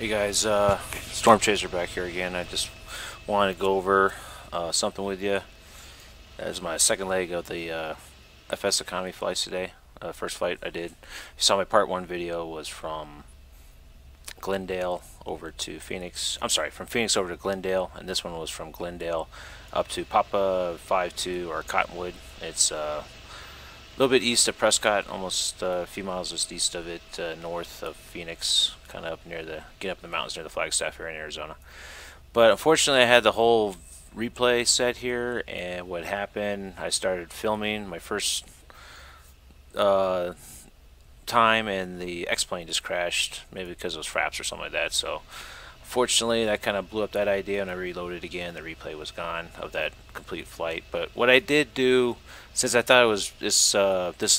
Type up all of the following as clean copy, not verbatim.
Hey guys, Storm Chaser back here again. I just wanted to go over something with you. That's my second leg of the FS economy flights today. First flight I did. You saw my part 1 video was from Glendale over to Phoenix. I'm sorry, from Phoenix over to Glendale, and this one was from Glendale up to P52 or Cottonwood. It's a little bit east of Prescott, almost a few miles just east of it, north of Phoenix, kind of up near get up in the mountains near the Flagstaff area in Arizona. But unfortunately, I had the whole replay set here, and what happened, I started filming my first time, and the X-plane just crashed, maybe because it was fraps or something like that. So fortunately, that kind of blew up that idea, and I reloaded again. The replay was gone of that complete flight. But what I did do, since I thought it was this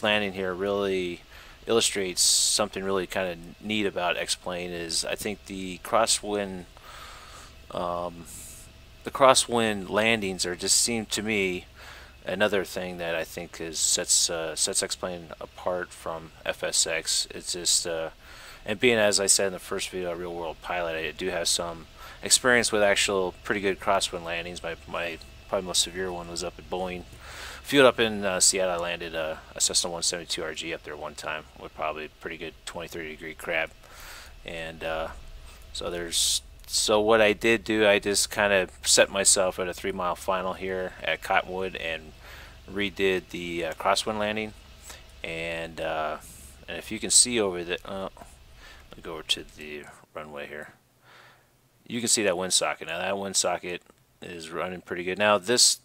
landing here really illustrates something really kind of neat about X-plane, is I think the crosswind landings are just seem to me another thing that I think sets X-plane apart from FSX. It's just and being, as I said in the first video, a real world pilot, I do have some experience with actual pretty good crosswind landings. My probably most severe one was up at Boeing Field up in Seattle. I landed a Cessna 172 RG up there one time with probably a pretty good 20-30 degree crab. And so what I did do, I just kind of set myself at a 3-mile final here at Cottonwood and redid the crosswind landing. And if you can see over the, let me go over to the runway here. You can see that wind socket. Now that wind socket is running pretty good. Now this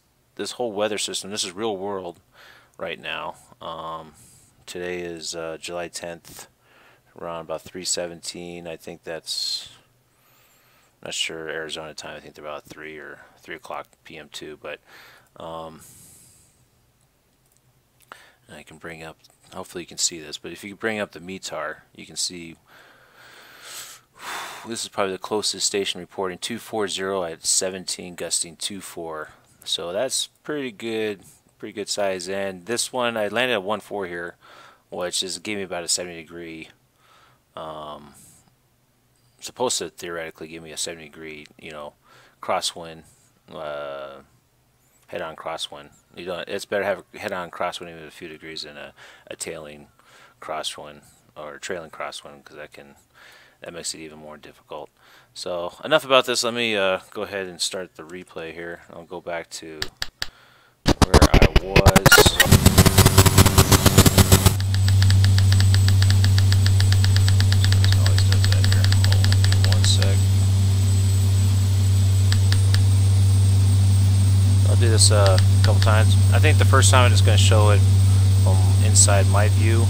whole weather system, this is real world right now. Today is July 10th, around about 3:17. I think that's, not sure Arizona time. I think they're about 3 o'clock p.m. too. But and I can bring up, hopefully you can see this, but if you can bring up the METAR, you can see this is probably the closest station reporting 240 at 17, gusting 24. So that's pretty good size. And this one, I landed at 1.4 here, which is gave me about a 70 degree. Supposed to theoretically give me a 70 degree, crosswind, head-on crosswind. It's better to have a head-on crosswind even a few degrees than a tailing crosswind or trailing crosswind, because that makes it even more difficult. So enough about this. Let me go ahead and start the replay here. I'll go back to where I was. I'll do this a couple times. I think the first time I'm just going to show it from inside my view.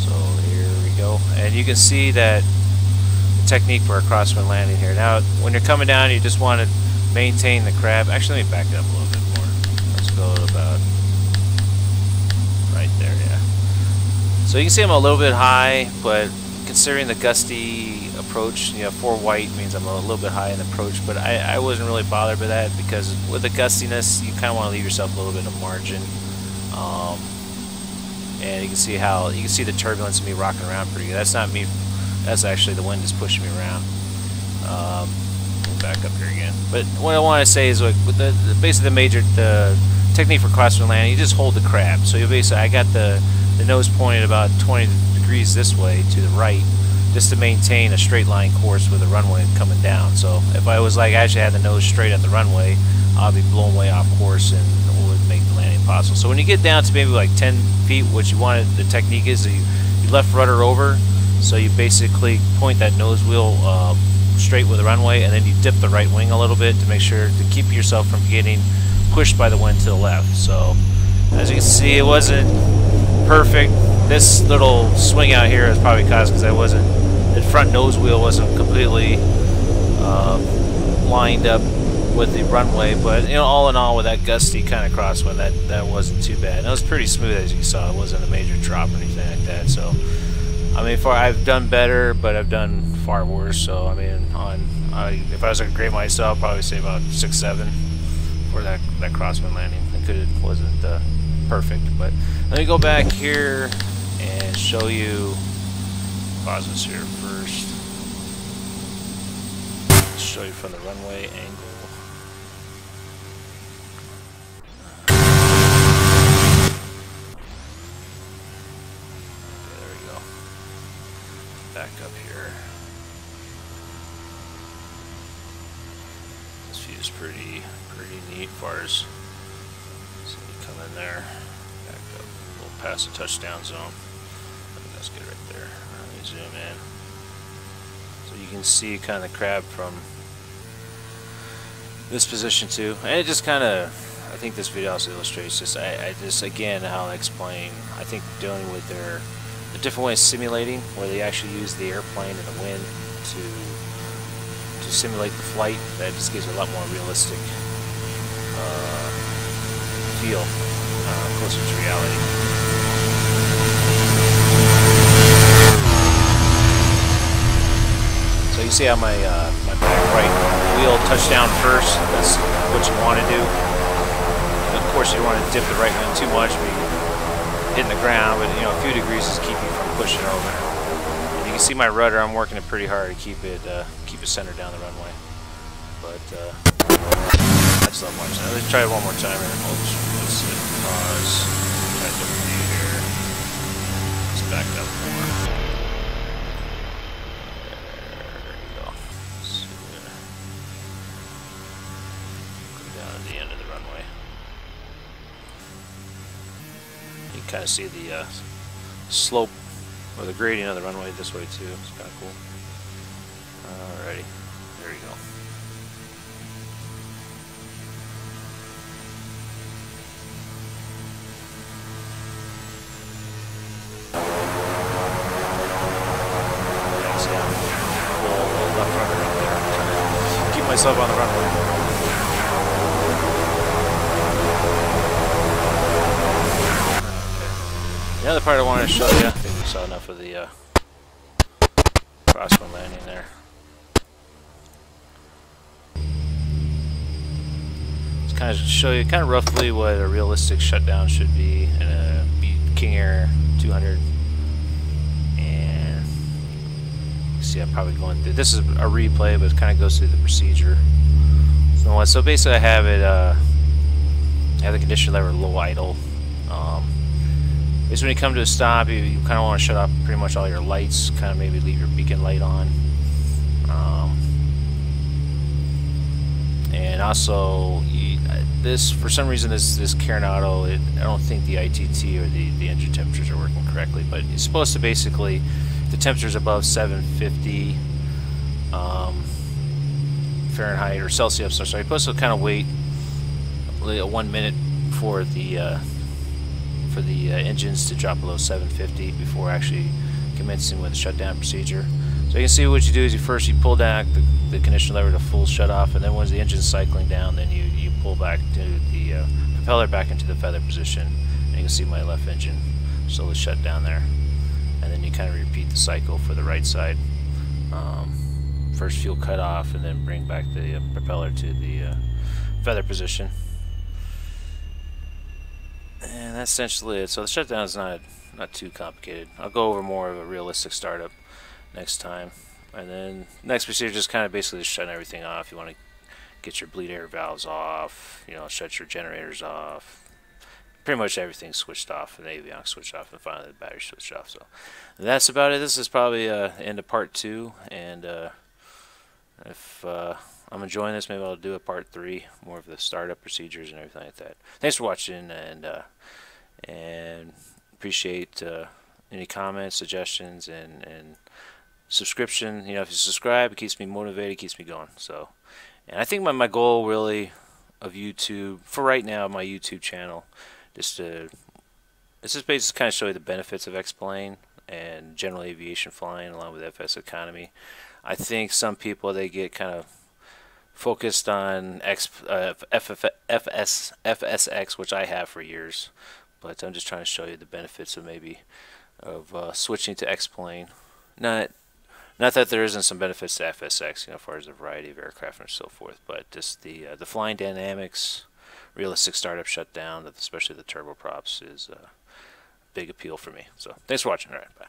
So here we go. And you can see that the technique for a crosswind landing here. Now, when you're coming down, you just want to maintain the crab. Actually, let me back it up a little bit more. Let's go to about right there, yeah. So you can see I'm a little bit high, but considering the gusty approach, 4 white means I'm a little bit high in the approach, but I wasn't really bothered by that, because with the gustiness, you kind of want to leave yourself a little bit of margin. And you can see the turbulence of me rocking around pretty good. That's not me, that's actually the wind just pushing me around. We'll back up here again. But what I want to say is, like, with basically the technique for crosswind landing, you just hold the crab. So you basically, I got the nose pointed about 20 degrees this way to the right, just to maintain a straight line course with the runway coming down. So if I was like actually had the nose straight at the runway, I'll be blown way off course and it would make the landing possible. So when you get down to maybe like 10 feet, what you want, the technique is that you left rudder over, so you basically point that nose wheel straight with the runway, and then you dip the right wing a little bit to make sure to keep yourself from getting pushed by the wind to the left. So as you can see, it wasn't perfect. This little swing out here is probably caused because the front nose wheel wasn't completely lined up with the runway. But all in all, with that gusty kind of crosswind, that wasn't too bad. And it was pretty smooth, as you saw. It wasn't a major drop or anything like that. So I mean, I've done better, but I've done far worse. So I mean, if I was going to grade myself, I'd probably say about 6-7 for that crosswind landing. It wasn't perfect, but let me go back here and show you pause this here first. Show you from the runway angle. Okay, there we go. Back up here. This view is pretty neat as far as, so you come in there, back up, a little past the touchdown zone. I think that's good right there. Let me zoom in. So you can see kind of the crab from this position too. And it just kind of, I think this video also illustrates just, I just, again, how I explain, I think dealing with the different ways of simulating, where they actually use the airplane and the wind to simulate the flight. That just gives it a lot more realistic feel, closer to reality. So you see how my back right wheel touched down first. That's what you want to do. Of course, you don't want to dip the right wing too much, but hitting the ground. But you know, a few degrees is keep you from pushing over. And you can see my rudder. I'm working it pretty hard to keep it centered down the runway. But I just love watching that. Let's try it one more time here. Let's hit pause. Try a different view here. Let's back up more. Kind of see the slope or the gradient of the runway this way too. It's kind of cool. Alrighty, there you go. Yeah, see how full left rudder up there. Trying to keep myself on the runway. The other part I wanted to show you, I think we saw enough of the crosswind landing there. Just kind of show you kind of roughly what a realistic shutdown should be in a King Air 200. And you see I'm probably going through, this is a replay, but it kind of goes through the procedure. So basically I have it, I have the condition lever low idle. Is when you come to a stop, you kind of want to shut off pretty much all your lights, kind of maybe leave your beacon light on. And also, this, for some reason, this Karen Auto, I don't think the ITT or the engine temperatures are working correctly, but it's supposed to basically, the temperature's above 750 Fahrenheit or Celsius, so you're supposed to kind of wait 1 minute for the engines to drop below 750 before actually commencing with the shutdown procedure. So you can see what you do is you pull down the condition lever to full shut off, and then once the engine's cycling down, then you pull back to the propeller back into the feather position, and you can see my left engine slowly shut down there. And then you kind of repeat the cycle for the right side. First fuel cut off, and then bring back the propeller to the feather position. And that's essentially it. So the shutdown is not too complicated. I'll go over more of a realistic startup next time. And then next procedure is just kind of basically just shutting everything off. You want to get your bleed air valves off, you know, shut your generators off. Pretty much everything switched off, and the avionics switched off, and finally the battery switched off. So that's about it. This is probably the end of part 2, and if I'm enjoying this, maybe I'll do a part 3, more of the startup procedures and everything like that. Thanks for watching, and appreciate any comments, suggestions, and subscription. You know, if you subscribe, it keeps me motivated, keeps me going. So, and I think my goal really of YouTube for right now, my YouTube channel, it's just basically kind of show you the benefits of X-Plane and general aviation flying along with FS economy. I think some people, they get kind of focused on FSX, which I have for years, but I'm just trying to show you the benefits of switching to X-Plane. Not that there isn't some benefits to FSX, you know, as far as a variety of aircraft and so forth, but just the flying dynamics, realistic startup shutdown, especially the turboprops, is a big appeal for me. So thanks for watching. All right, bye.